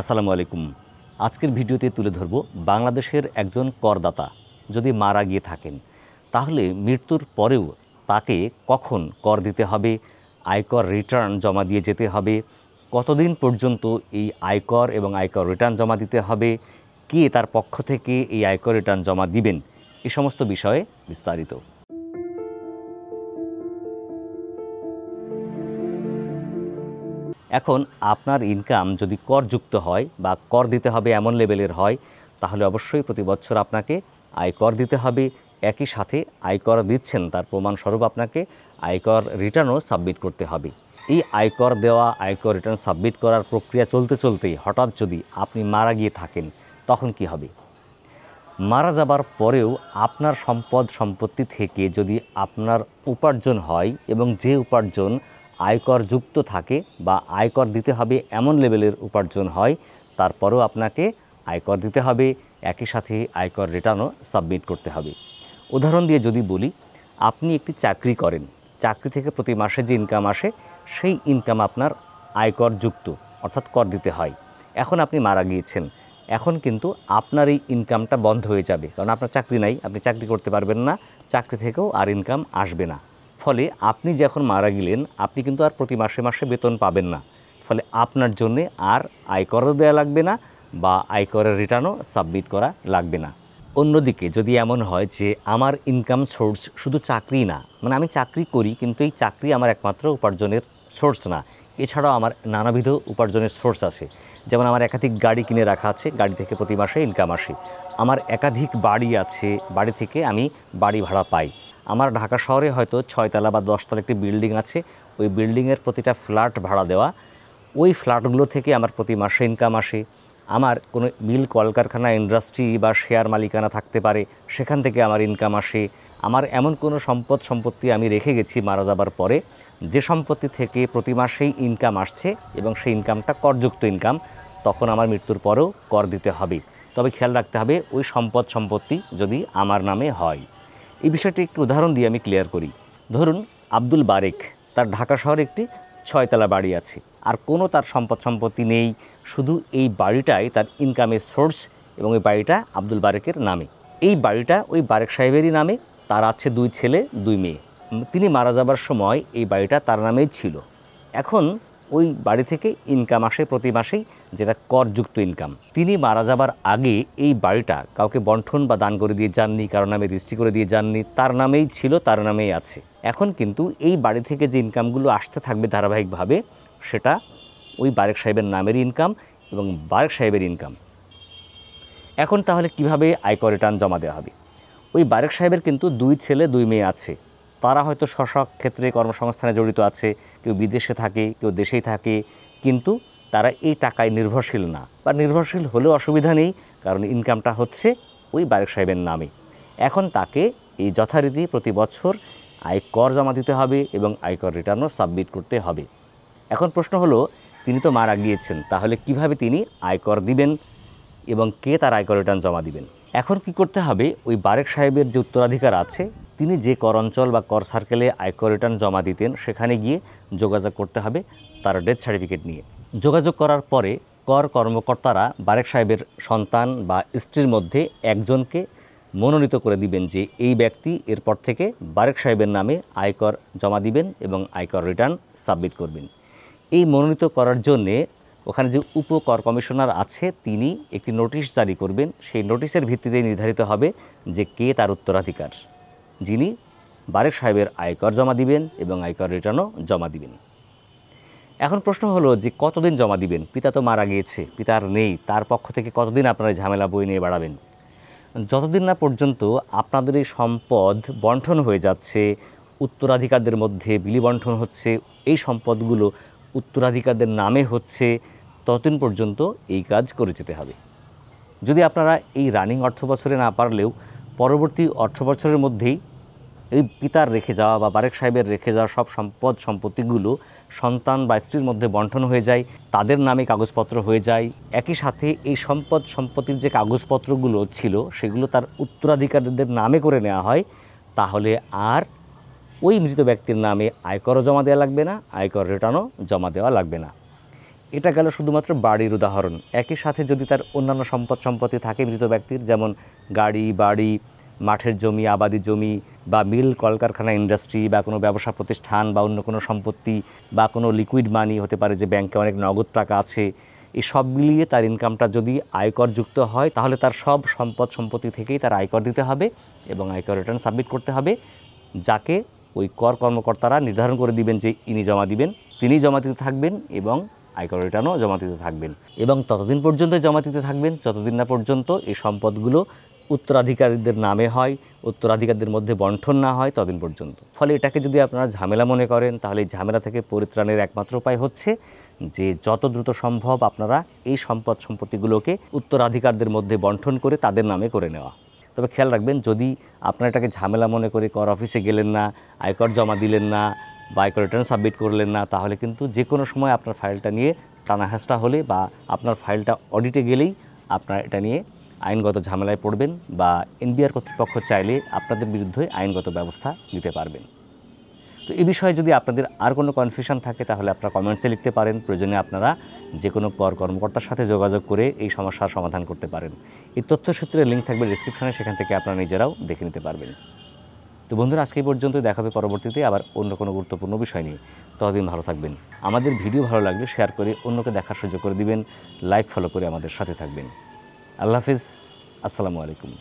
আসসালামু আলাইকুম। আজকের ভিডিওতে তুলে ধরব বাংলাদেশের একজন করদাতা যদি মারা গিয়ে থাকেন তাহলে মৃত্যুর পরেও তাকে কখন কর দিতে হবে, আয়কর রিটার্ন জমা দিয়ে যেতে হবে, কতদিন পর্যন্ত এই আয়কর এবং আয়কর রিটার্ন জমা দিতে হবে, কে তার পক্ষ থেকে এই আয়কর রিটার্ন জমা দিবেন, এই সমস্ত বিষয়ে বিস্তারিত। এখন আপনার ইনকাম যদি করযুক্ত হয় বা কর দিতে হবে এমন লেভেলের হয় তাহলে অবশ্যই প্রতি বছর আপনাকে আয়কর দিতে হবে। একই সাথে আয়কর দিচ্ছেন তার প্রমাণস্বরূপ আপনাকে আয়কর রিটার্নও সাবমিট করতে হবে। এই আয়কর দেওয়া, আয়কর রিটার্ন সাবমিট করার প্রক্রিয়া চলতে চলতেই হঠাৎ যদি আপনি মারা গিয়ে থাকেন তখন কি হবে? মারা যাবার পরেও আপনার সম্পত্তি থেকে যদি আপনার উপার্জন হয় এবং যে উপার্জন আয়কর যুক্ত থাকে বা আয়কর দিতে হবে এমন লেভেলের উপার্জন হয়, তারপরেও আপনাকে আয়কর দিতে হবে, একই সাথে আয়কর রিটার্নও সাবমিট করতে হবে। উদাহরণ দিয়ে যদি বলি, আপনি একটি চাকরি করেন, চাকরি থেকে প্রতি মাসে যে ইনকাম আসে সেই ইনকাম আপনার আয়কর যুক্ত, অর্থাৎ কর দিতে হয়। এখন আপনি মারা গিয়েছেন, এখন কিন্তু আপনার এই ইনকামটা বন্ধ হয়ে যাবে, কারণ আপনার চাকরি নাই, আপনি চাকরি করতে পারবেন না, চাকরি থেকেও আর ইনকাম আসবে না। ফলে আপনি যখন মারা গেলেন আপনি কিন্তু আর প্রতি মাসে মাসে বেতন পাবেন না। ফলে আপনার জন্যে আর আয়করও দেওয়া লাগবে না বা আয়করের রিটার্নও সাবমিট করা লাগবে না। অন্যদিকে যদি এমন হয় যে আমার ইনকাম সোর্স শুধু চাকরি না, মানে আমি চাকরি করি কিন্তু এই চাকরি আমার একমাত্র উপার্জনের সোর্স না, এছাড়াও আমার নানাবিধ উপার্জনের সোর্স আছে। যেমন আমার একাধিক গাড়ি কিনে রাখা আছে, গাড়ি থেকে প্রতি মাসে ইনকাম আসে। আমার একাধিক বাড়ি আছে, বাড়ি থেকে আমি বাড়ি ভাড়া পাই। আমার ঢাকা শহরে হয়তো 6 তলা বা 10 তলা একটি বিল্ডিং আছে, ওই বিল্ডিংয়ের প্রতিটা ফ্ল্যাট ভাড়া দেওয়া, ওই ফ্ল্যাটগুলো থেকে আমার প্রতি মাসে ইনকাম আসে। আমার কোনো মিল, কলকারখানা, ইন্ডাস্ট্রি বা শেয়ার মালিকানা থাকতে পারে, সেখান থেকে আমার ইনকাম আসে। আমার এমন কোনো সম্পত্তি আমি রেখে গেছি মারা যাবার পরে, যে সম্পত্তি থেকে প্রতি মাসেই ইনকাম আসছে এবং সেই ইনকামটা করযুক্ত ইনকাম, তখন আমার মৃত্যুর পরেও কর দিতে হবে। তবে খেয়াল রাখতে হবে ওই সম্পত্তি যদি আমার নামে হয়। এই বিষয়টি একটি উদাহরণ দিয়ে আমি ক্লিয়ার করি। ধরুন আব্দুল বারেক, তার ঢাকা শহরে একটি 6 তলা বাড়ি আছে, আর কোনো তার সম্পত্তি নেই, শুধু এই বাড়িটাই তার ইনকামের সোর্স এবং এই বাড়িটা আব্দুল বারেকের নামে। এই বাড়িটা ওই বারেক সাহেবেরই নামে, তার আছে 2 ছেলে 2 মেয়ে। তিনি মারা যাবার সময় এই বাড়িটা তার নামেই ছিল। এখন ওই বাড়ি থেকে ইনকাম আসে প্রতি মাসেই, যেটা করযুক্ত ইনকাম। তিনি মারা যাবার আগে এই বাড়িটা কাউকে বন্টন বা দান করে দিয়ে যাননি, কারো নামে রেজিস্ট্রি করে দিয়ে যাননি, তার নামেই ছিল, তার নামেই আছে। এখন কিন্তু এই বাড়ি থেকে যে ইনকামগুলো আসতে থাকবে ধারাবাহিকভাবে, সেটা ওই বারেক সাহেবের নামের ইনকাম এবং বারেক সাহেবের ইনকাম। এখন তাহলে কিভাবে আয়কর রিটার্ন জমা দেওয়া হবে? ওই বারেক সাহেবের কিন্তু 2 ছেলে 2 মেয়ে আছে, তারা হয়তো স্ব ক্ষেত্রে কর্মসংস্থানে জড়িত আছে, কেউ বিদেশে থাকে, কেউ দেশেই থাকে, কিন্তু তারা এই টাকায় নির্ভরশীল না, বা নির্ভরশীল হলেও অসুবিধা নেই, কারণ ইনকামটা হচ্ছে ওই বারেক সাহেবের নামে। এখন তাকে এই যথারীতি প্রতি বছর আয়কর জমা দিতে হবে এবং আয়কর রিটার্নও সাবমিট করতে হবে। এখন প্রশ্ন হলো, তিনি তো মারা গিয়েছেন, তাহলে কিভাবে তিনি আয়কর দিবেন এবং কে তার আয়কর রিটার্ন জমা দিবেন? এখন কি করতে হবে? ওই বারেক সাহেবের যে উত্তরাধিকার আছে, তিনি যে কর অঞ্চল বা কর সার্কেলে আয়কর রিটার্ন জমা দিতেন, সেখানে গিয়ে যোগাযোগ করতে হবে তার ডেথ সার্টিফিকেট নিয়ে। যোগাযোগ করার পরে কর কর্মকর্তারা বারেক সাহেবের সন্তান বা স্ত্রীর মধ্যে একজনকে মনোনীত করে দিবেন যে এই ব্যক্তি এরপর থেকে বারেক সাহেবের নামে আয়কর জমা দিবেন এবং আয়কর রিটার্ন সাবমিট করবেন। এই মনোনীত করার জন্যে ওখানে যে উপকর কমিশনার আছে, তিনি একটি নোটিশ জারি করবেন। সেই নোটিশের ভিত্তিতে নির্ধারিত হবে যে কে তার উত্তরাধিকার, যিনি বারেক সাহেবের আয়কর জমা দিবেন এবং আয়কর রিটার্নও জমা দিবেন। এখন প্রশ্ন হলো যে কতদিন জমা দিবেন? পিতা তো মারা গিয়েছে, পিতা আর নেই, তার পক্ষ থেকে কতদিন আপনারা ঝামেলা বই নিয়ে বাড়াবেন? যতদিন না পর্যন্ত আপনাদের এই সম্পদ বন্টন হয়ে যাচ্ছে, উত্তরাধিকারদের মধ্যে বিলি বন্টন হচ্ছে, এই সম্পদগুলো উত্তরাধিকারদের নামে হচ্ছে, ততদিন পর্যন্ত এই কাজ করে যেতে হবে। যদি আপনারা এই রানিং অর্থবছরে না পারলেও পরবর্তী অর্থবছরের মধ্যেই এই পিতার রেখে যাওয়া বা বারেক সাহেবের রেখে যাওয়া সব সম্পত্তিগুলো সন্তান বা স্ত্রীর মধ্যে বন্টন হয়ে যায়, তাদের নামে কাগজপত্র হয়ে যায়, একই সাথে এই সম্পত্তির যে কাগজপত্রগুলো ছিল সেগুলো তার উত্তরাধিকারীদের নামে করে নেওয়া হয়, তাহলে আর ওই মৃত ব্যক্তির নামে আয়করও জমা দেওয়া লাগবে না, আয়কর রিটার্নও জমা দেওয়া লাগবে না। এটা গেল শুধুমাত্র বাড়ির উদাহরণ। একই সাথে যদি তার অন্যান্য সম্পত্তি থাকে মৃত ব্যক্তির, যেমন গাড়ি, বাড়ি, মাঠের জমি, আবাদি জমি বা মিল, কলকারখানা, ইন্ডাস্ট্রি বা কোনো ব্যবসা প্রতিষ্ঠান বা অন্য কোনো সম্পত্তি বা কোনো লিকুইড মানি হতে পারে, যে ব্যাংকে অনেক নগদ টাকা আছে, এই সব মিলিয়ে তার ইনকামটা যদি আয়করযুক্ত হয় তাহলে তার সব সম্পত্তি থেকেই তার আয়কর দিতে হবে এবং আয়কর রিটার্ন সাবমিট করতে হবে, যাকে ওই কর্মকর্তারা নির্ধারণ করে দিবেন যে ইনি জমা দিবেন, তিনিই জমা দিতে থাকবেন এবং আয়কর রিটার্নও জমা দিতে থাকবেন এবং ততদিন পর্যন্ত জমা দিতে থাকবেন যতদিন না পর্যন্ত এই সম্পদগুলো উত্তরাধিকারীদের নামে হয়, উত্তরাধিকারীদের মধ্যে বণ্টন না হয় ততদিন পর্যন্ত। ফলে এটাকে যদি আপনারা ঝামেলা মনে করেন তাহলে এই ঝামেলা থেকে পরিত্রাণের একমাত্র উপায় হচ্ছে যে যত দ্রুত সম্ভব আপনারা এই সম্পত্তিগুলোকে উত্তরাধিকারদের মধ্যে বণ্টন করে তাদের নামে করে নেওয়া। তবে খেয়াল রাখবেন, যদি আপনারা এটাকে ঝামেলা মনে করে কর অফিসে গেলেন না, আয়কর জমা দিলেন না বা আয়কর রিটার্ন সাবমিট করলেন না, তাহলে কিন্তু যে কোনো সময় আপনার ফাইলটা নিয়ে টানাহেঁচড়া হলে বা আপনার ফাইলটা অডিটে গেলেই আপনার এটা নিয়ে আইনগত ঝামেলায় পড়বেন বা এনবিআর কর্তৃপক্ষ চাইলে আপনাদের বিরুদ্ধে আইনগত ব্যবস্থা নিতে পারবেন। তো এই বিষয়ে যদি আপনাদের আর কোনো কনফিউশন থাকে তাহলে আপনারা কমেন্টসে লিখতে পারেন। প্রয়োজনে আপনারা যে কোনো কর্মকর্তার সাথে যোগাযোগ করে এই সমস্যার সমাধান করতে পারেন। এই তথ্যসূত্রের লিঙ্ক থাকবে ডিসক্রিপশনে, সেখান থেকে আপনারা নিজেরাও দেখে নিতে পারবেন। তো বন্ধুরা, আজকে এই পর্যন্ত, দেখাবে পরবর্তীতে আবার অন্য কোনো গুরুত্বপূর্ণ বিষয় নিয়ে। ততদিন ভালো থাকবেন। আমাদের ভিডিও ভালো লাগলে শেয়ার করে অন্যকে দেখার সুযোগ করে দিবেন, লাইক ফলো করে আমাদের সাথে থাকবেন। আল্লাহ হাফিজ, আসসালামু আলাইকুম।